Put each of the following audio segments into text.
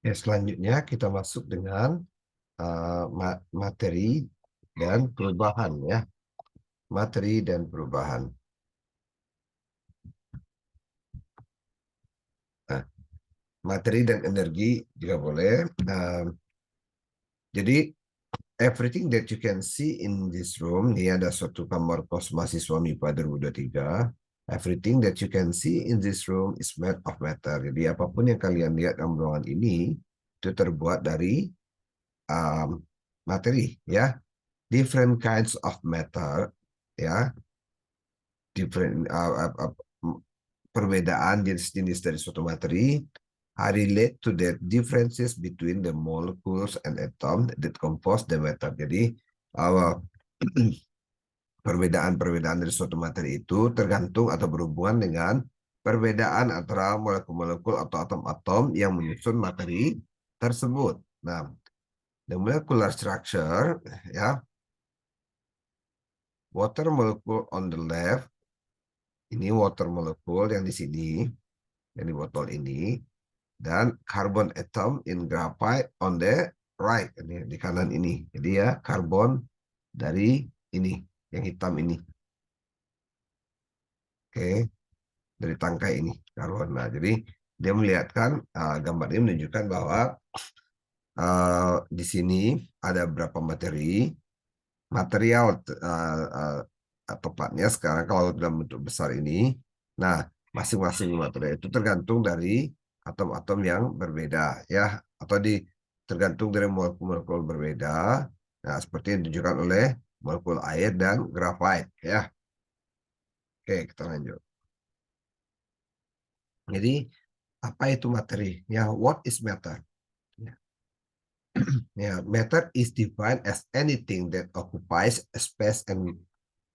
Ya, selanjutnya kita masuk dengan materi dan perubahan ya. Materi dan perubahan. Nah, materi dan energi juga boleh. Jadi everything that you can see in this room, ini ada suatu kamar kos mahasiswa MIPA 2023. Everything that you can see in this room is made of matter. Jadi apapun yang kalian lihat dalam ruangan ini itu terbuat dari materi ya. Different kinds of matter ya. Different perbedaan jenis-jenis dari suatu materi are relate to the differences between the molecules and atoms that compose the matter. Jadi perbedaan-perbedaan dari suatu materi itu tergantung atau berhubungan dengan perbedaan antara molekul-molekul atau atom-atom yang menyusun materi tersebut. Nah, the molecular structure ya, water molecule on the left, ini water molecule yang di sini, yang di botol ini, dan carbon atom in graphite on the right, ini di kanan ini. Jadi ya, karbon dari ini, yang hitam ini. Oke, dari tangkai ini, karbon. Nah, jadi dia melihatkan, gambar ini menunjukkan bahwa di sini ada berapa material tepatnya sekarang kalau dalam bentuk besar ini. Nah, masing-masing material itu tergantung dari atom-atom yang berbeda ya, atau tergantung dari molekul-molekul berbeda. Nah, seperti yang ditunjukkan oleh molekul air dan grafit ya. Oke, kita lanjut. Jadi apa itu materi? Ya, what is matter? Ya, ya, matter is defined as anything that occupies a space and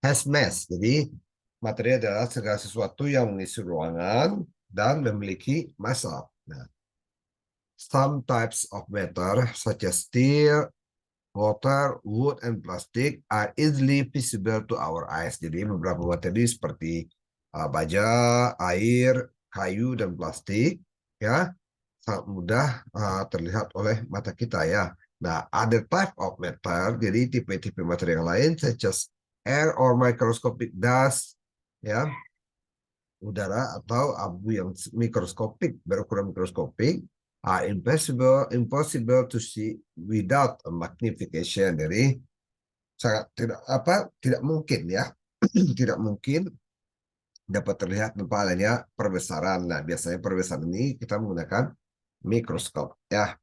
has mass. Jadi materi adalah segala sesuatu yang mengisi ruangan dan memiliki massa. Nah, some types of matter such as steel, water, wood, and plastic are easily visible to our eyes. Jadi beberapa materi seperti baja, air, kayu, dan plastik ya sangat mudah terlihat oleh mata kita ya. Nah, other type of matter, jadi tipe-tipe materi yang lain such as air or microscopic dust ya, udara atau abu yang mikroskopik, berukuran mikroskopik, are impossible to see without a magnification. Jadi sangat tidak mungkin ya, tidak mungkin dapat terlihat tanpa adanya perbesaran. Nah, biasanya perbesaran ini kita menggunakan mikroskop ya.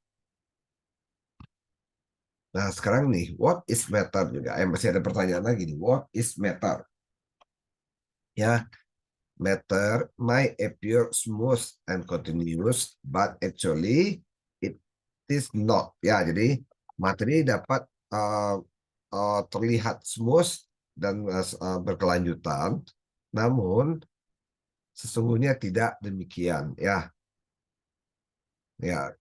Nah, sekarang nih, what is matter juga. Masih ada pertanyaan lagi nih, what is matter? Ya, matter might appear smooth and continuous, but actually it is not. Ya, jadi materi dapat terlihat smooth dan berkelanjutan, namun sesungguhnya tidak demikian. Ya, ya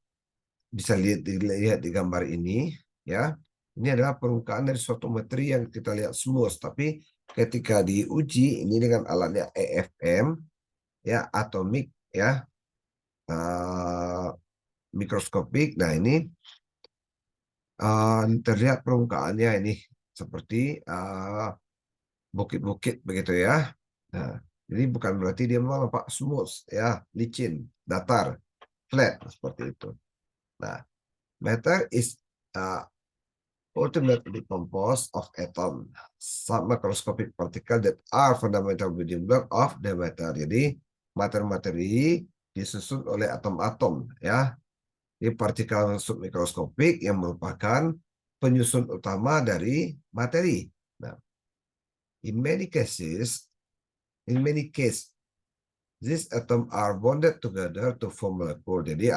bisa dilihat di gambar ini. Ya, ini adalah permukaan dari suatu materi yang kita lihat smooth, tapi ketika diuji ini dengan alatnya EFM ya, atomik ya, mikroskopik. Nah, ini terlihat permukaannya ini seperti bukit-bukit begitu ya. Nah, jadi bukan berarti dia nampak smooth ya, licin, datar, flat seperti itu. Nah, matter is ultimately composed of atoms, submicroscopic particles that are fundamental building block of the matter. Jadi materi-materi disusun oleh atom-atom ya. Ini partikel submikroskopik yang merupakan penyusun utama dari materi. Nah, in many cases, these atoms are bonded together to form molecule. Jadi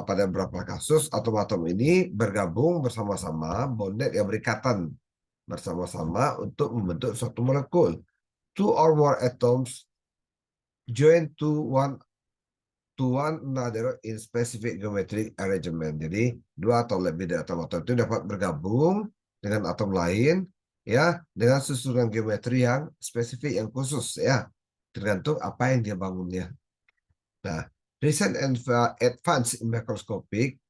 pada beberapa kasus atom-atom ini bergabung bersama-sama, bonded yang berikatan bersama-sama untuk membentuk suatu molekul. Two or more atoms join to one another in specific geometric arrangement. Jadi dua atau lebih dari atom-atom itu dapat bergabung dengan atom lain ya dengan susunan geometri yang spesifik, yang khusus ya, tergantung apa yang dia bangunnya. Nah, Recent and advance in microscopic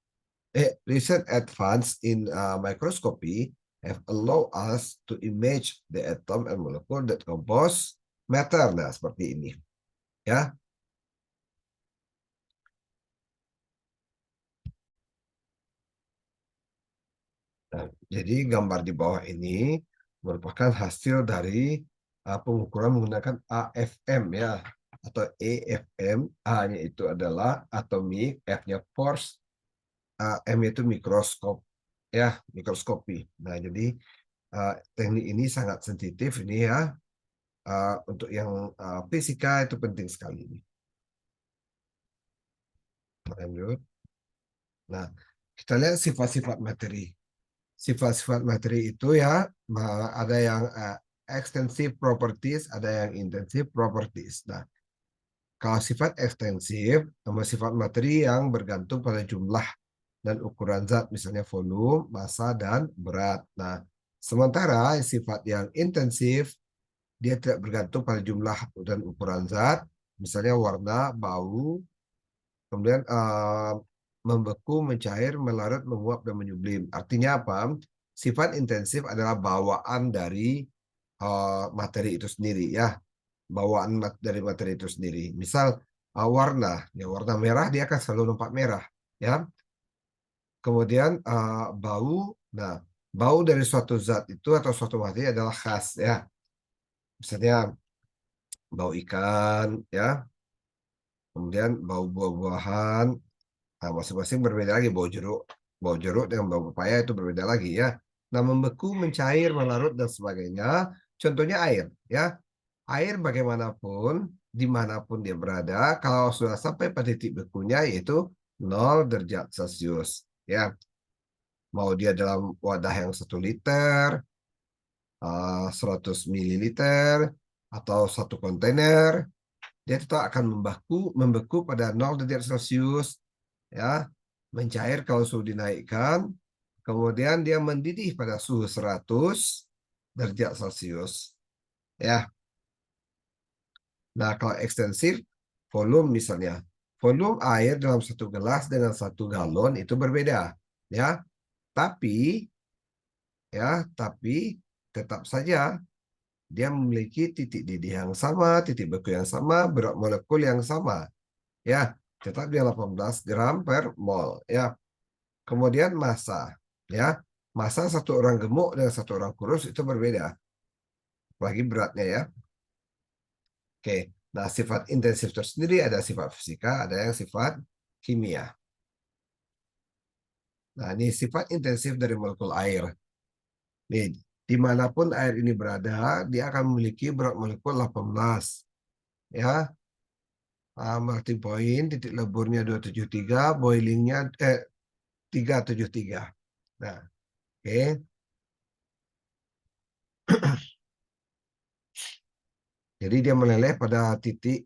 recent advance in microscopy have allowed us to image the atom and molecule that compose matter. Nah, seperti ini. Ya. Nah, jadi gambar di bawah ini merupakan hasil dari pengukuran menggunakan AFM ya atau EFM. A-nya itu adalah atomic, F-nya force, M itu mikroskop ya, mikroskopi. Nah, jadi teknik ini sangat sensitif ini ya. Untuk yang fisika itu penting sekali ini. Lanjut. Nah, kita lihat sifat-sifat materi. Sifat-sifat materi itu ya ada yang extensive properties, ada yang intensive properties. Nah, kalau sifat ekstensif sama sifat materi yang bergantung pada jumlah dan ukuran zat, misalnya volume, massa, dan berat. Nah, sementara sifat yang intensif dia tidak bergantung pada jumlah dan ukuran zat, misalnya warna, bau, kemudian membeku, mencair, melarut, menguap, dan menyublim. Artinya apa? Sifat intensif adalah bawaan dari materi itu sendiri ya, bawaan dari materi itu sendiri. Misal warna, ya warna merah dia akan selalu nampak merah, ya. Kemudian bau, nah bau dari suatu zat itu atau suatu materi adalah khas ya. Misalnya bau ikan, ya. Kemudian bau buah-buahan, nah, masing-masing berbeda lagi. Bau jeruk dengan bau pepaya itu berbeda lagi ya. Nah, membeku, mencair, melarut dan sebagainya. Contohnya air ya. Air bagaimanapun, dimanapun dia berada, kalau sudah sampai pada titik bekunya yaitu 0 derajat Celcius ya. Mau dia dalam wadah yang 1 liter, 100 mililiter, atau satu kontainer, dia tetap akan membeku pada 0 derajat Celcius ya, mencair kalau suhu dinaikkan, kemudian dia mendidih pada suhu 100 derajat Celcius ya. Nah, kalau ekstensif volume misalnya, volume air dalam satu gelas dengan 1 galon itu berbeda ya, tapi tapi tetap saja dia memiliki titik didih yang sama, titik beku yang sama, berat molekul yang sama ya, tetap dia 18 gram per mol ya. Kemudian massa ya, massa satu orang gemuk dengan satu orang kurus itu berbeda, apalagi beratnya ya. Oke, nah sifat intensif tersendiri ada sifat fisika, ada yang sifat kimia. Nah, ini sifat intensif dari molekul air. Nih, dimanapun air ini berada, dia akan memiliki berat molekul 18 ya. Melting point, titik leburnya 273, boilingnya 373. Nah, oke. Jadi dia meleleh pada titik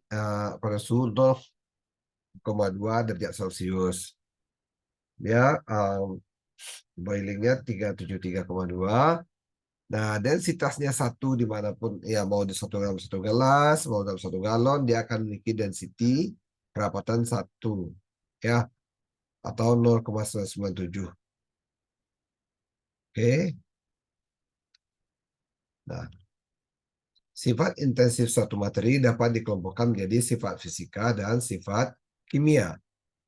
pada suhu 0,2 derajat Celcius. Dia boilingnya 373,2. Nah, densitasnya satu dimanapun, ya mau di 1 gram 1 gelas, mau dalam 1 galon, dia akan memiliki density kerapatan 1 ya, atau 0,997. Oke. Nah, sifat intensif suatu materi dapat dikelompokkan menjadi sifat fisika dan sifat kimia.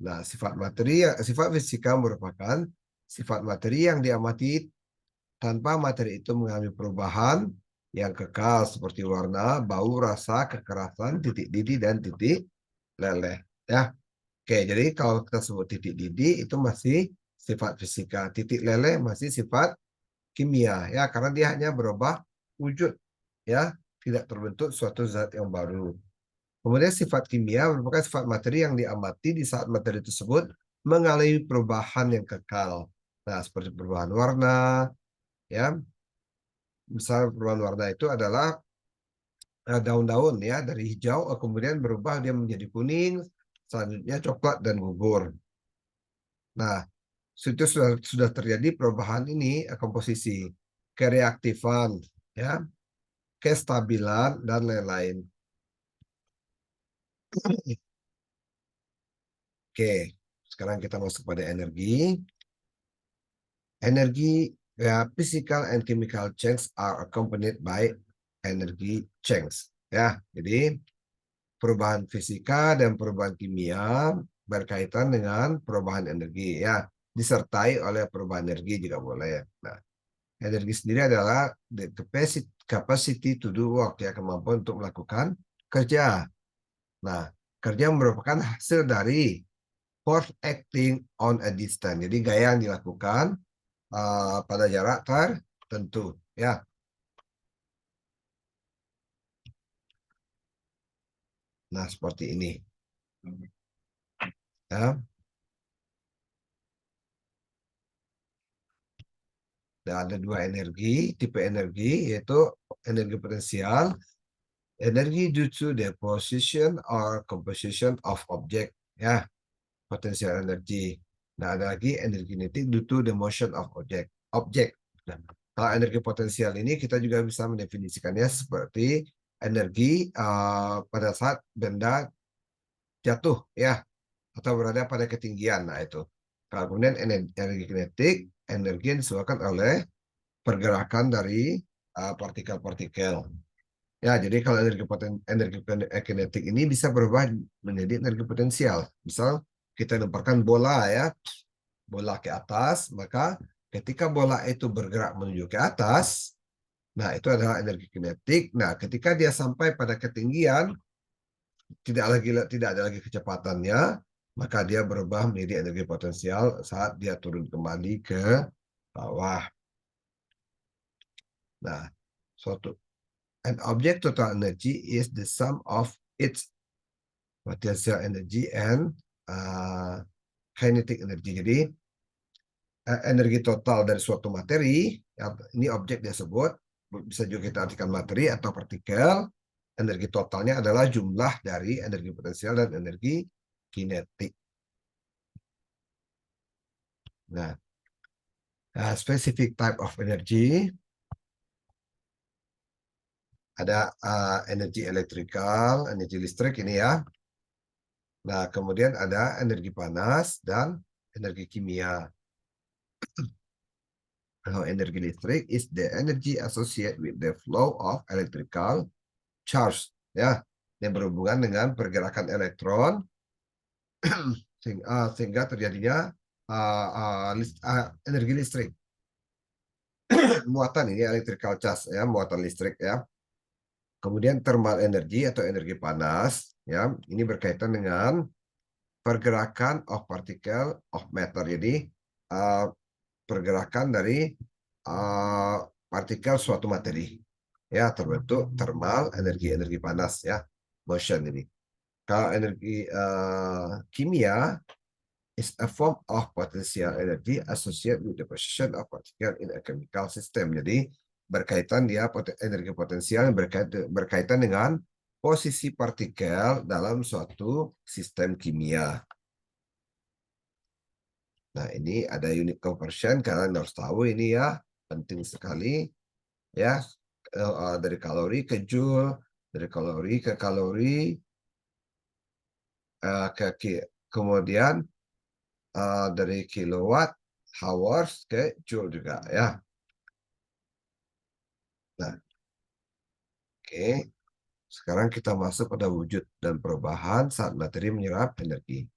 Nah, sifat fisika merupakan sifat materi yang diamati tanpa materi itu mengalami perubahan yang kekal seperti warna, bau, rasa, kekerasan, titik didih, dan titik leleh. Ya, oke. Jadi kalau kita sebut titik didih itu masih sifat fisika, titik leleh masih sifat kimia. Ya, karena dia hanya berubah wujud. Ya, tidak terbentuk suatu zat yang baru. Kemudian sifat kimia merupakan sifat materi yang diamati di saat materi tersebut mengalami perubahan yang kekal. Nah, seperti perubahan warna, ya. Misal perubahan warna itu adalah daun-daun ya dari hijau kemudian berubah dia menjadi kuning, selanjutnya coklat dan gugur. Nah, itu sudah terjadi perubahan ini komposisi, kereaktifan, ya, kestabilan dan lain-lain. Oke, sekarang kita masuk pada energi. Energi, ya, physical and chemical change are accompanied by energy change. Ya, jadi perubahan fisika dan perubahan kimia berkaitan dengan perubahan energi, ya, disertai oleh perubahan energi juga boleh. Nah, energi sendiri adalah the capacity to do work, ya, kemampuan untuk melakukan kerja. Nah, kerja merupakan hasil dari force acting on a distance. Jadi gaya yang dilakukan pada jarak tertentu, ya. Nah, seperti ini. Ya. Dan ada dua energi, tipe energi, yaitu energi potensial, energi due to the position or composition of object, ya, potensial energi. Nah, ada lagi energi kinetik due to the motion of object. Nah, kalau energi potensial ini kita juga bisa mendefinisikannya seperti energi pada saat benda jatuh, ya, atau berada pada ketinggian. Nah, itu. Kalau kemudian energi kinetik, energi yang disebabkan oleh pergerakan dari partikel-partikel. Ya, jadi kalau energi kinetik ini bisa berubah menjadi energi potensial. Misal kita lemparkan bola, ya, bola ke atas, maka ketika bola itu bergerak menuju ke atas, nah itu adalah energi kinetik. Nah, ketika dia sampai pada ketinggian, tidak ada lagi kecepatannya, maka dia berubah menjadi energi potensial saat dia turun kembali ke bawah. Nah, suatu an object total energy is the sum of its potential energy and kinetic energy. Jadi energi total dari suatu materi, ya, ini objek dia sebut, bisa juga kita artikan materi atau partikel. Energi totalnya adalah jumlah dari energi potensial dan energi kinetik. Nah, specific type of energy, ada energi elektrikal, energi listrik ini, ya. Nah, kemudian ada energi panas dan energi kimia. Kalau energi listrik is the energy associated with the flow of electrical charge, ya, yang berhubungan dengan pergerakan elektron sehingga terjadinya energi listrik. Muatan ini electrical charge, ya, muatan listrik, ya. Kemudian thermal energy atau energi panas, ya, ini berkaitan dengan pergerakan of particle of matter. Jadi pergerakan dari partikel suatu materi, ya, terbentuk thermal, energi panas, ya, motion ini. Kalau energi kimia is a form of potential energy associated with the position of particle in a chemical system. Jadi berkaitan dia energi potensial yang berkaitan dengan posisi partikel dalam suatu sistem kimia. Nah, ini ada unit conversion, kalian harus tahu ini, ya, penting sekali, ya, dari kalori ke joule, dari kalori ke kalori, kemudian dari kilowatt hours ke joule juga, ya. Nah, oke. Sekarang kita masuk pada wujud dan perubahan saat materi menyerap energi.